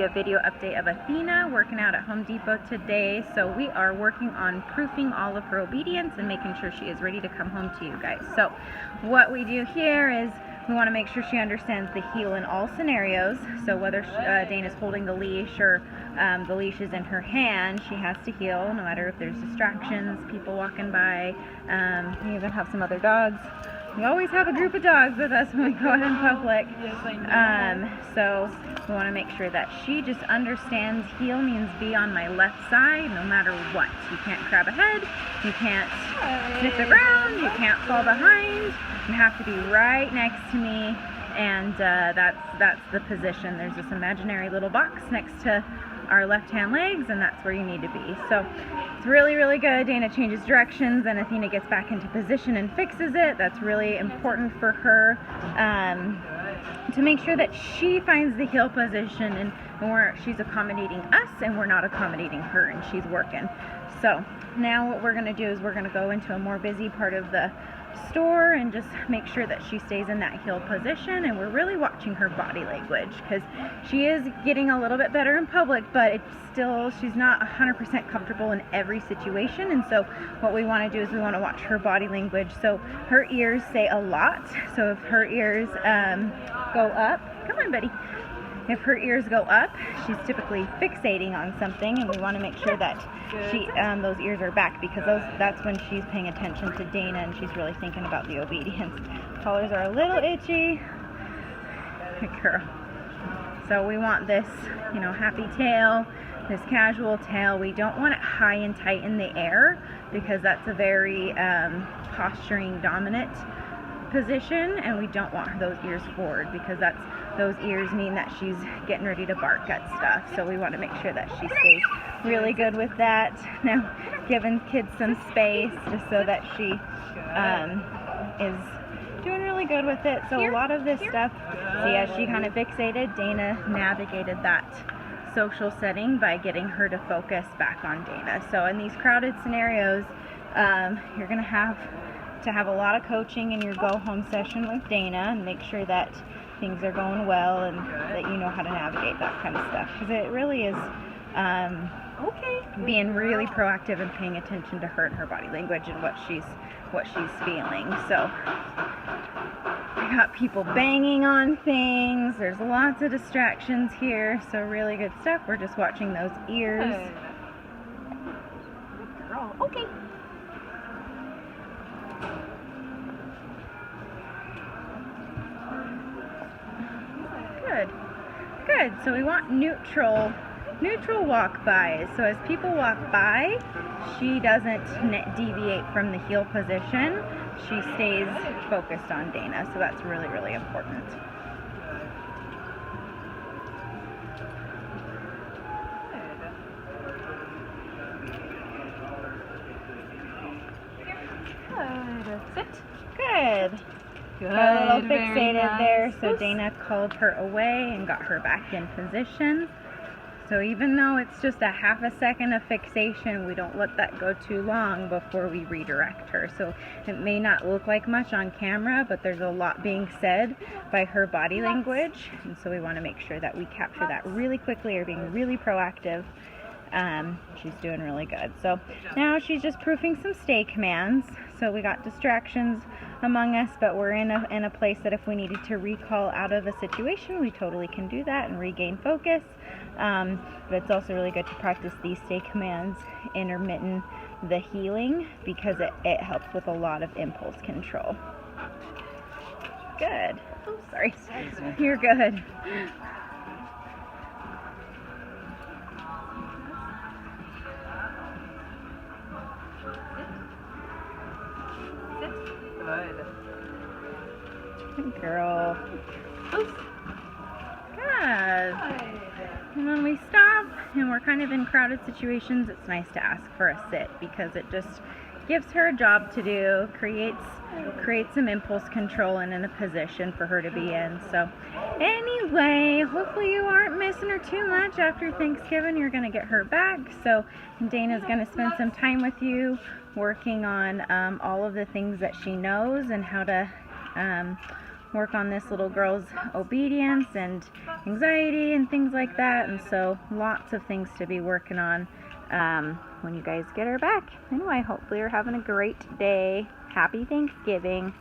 you a video update of Athena working out at Home Depot today. So we are working on proofing all of her obedience and making sure she is ready to come home to you guys. So what we do here is we want to make sure she understands the heel in all scenarios. So whether Dana's holding the leash or the leash is in her hand, she has to heel no matter if there's distractions, people walking by. We even have some other dogs. We always have a group of dogs with us when we go out in public. Yes, I know. So we want to make sure that she just understands heel means be on my left side no matter what. You can't grab ahead, you can't sniff the ground, you can't fall behind. You have to be right next to me, and that's the position. There's this imaginary little box next to our left-hand legs, and that's where you need to be. So it's really, really good. Dana changes directions, and Athena gets back into position and fixes it. That's really important for her to make sure that she finds the heel position, and she's accommodating us, and we're not accommodating her, and she's working. So now what we're going to do is we're going to go into a more busy part of the store and just make sure that she stays in that heel position, and we're really watching her body language because she is getting a little bit better in public, but it's still, she's not 100% comfortable in every situation. And so what we want to do is we want to watch her body language. So her ears say a lot. So if her ears go up, come on buddy, if her ears go up, she's typically fixating on something, and we want to make sure that those ears are back, because that's when she's paying attention to Dana and she's really thinking about the obedience. Collars are a little itchy. Good girl. So we want this, happy tail, this casual tail. We don't want it high and tight in the air because that's a very posturing dominant position, and we don't want those ears forward because those ears mean that she's getting ready to bark at stuff. So we want to make sure that she stays really good with that. Now giving kids some space just so that she is doing really good with it. So a lot of this stuff, see, as she kind of fixated, Dana navigated that social setting by getting her to focus back on Dana. So in these crowded scenarios, you're going to have a lot of coaching in your go-home session with Dana and make sure that things are going well and that you know how to navigate that kind of stuff, because it really is being really proactive and paying attention to her and her body language and what she's feeling. So we got people banging on things, there's lots of distractions here, so really good stuff. We're just watching those ears. Good girl. Okay. Good. So we want neutral walk by. So as people walk by, she doesn't deviate from the heel position. She stays focused on Dana. So that's really, really important. Good. Sit. Good. Good. Got a little Very fixated nice. there, so Dana called her away and got her back in position. So even though it's just a half a second of fixation, we don't let that go too long before we redirect her. So it may not look like much on camera, but there's a lot being said by her body language, and so we want to make sure that we capture that really quickly or being really proactive. She's doing really good. So now she's just proofing some stay commands. So we got distractions among us, but we're in a place that if we needed to recall out of a situation, we totally can do that and regain focus. But it's also really good to practice these stay commands intermittent the healing, because it helps with a lot of impulse control. Good. Oh, sorry. You're good. Good. Good girl. Oops. Good. And when we stop and we're kind of in crowded situations, it's nice to ask for a sit, because it just gives her a job to do, creates some impulse control and in a position for her to be in. So anyway, hopefully you aren't missing her too much. After Thanksgiving, you're going to get her back. So Dana's going to spend some time with you working on all of the things that she knows and how to work on this little girl's obedience and anxiety and things like that. And so lots of things to be working on when you guys get her back. Anyway, hopefully you're having a great day. Happy Thanksgiving.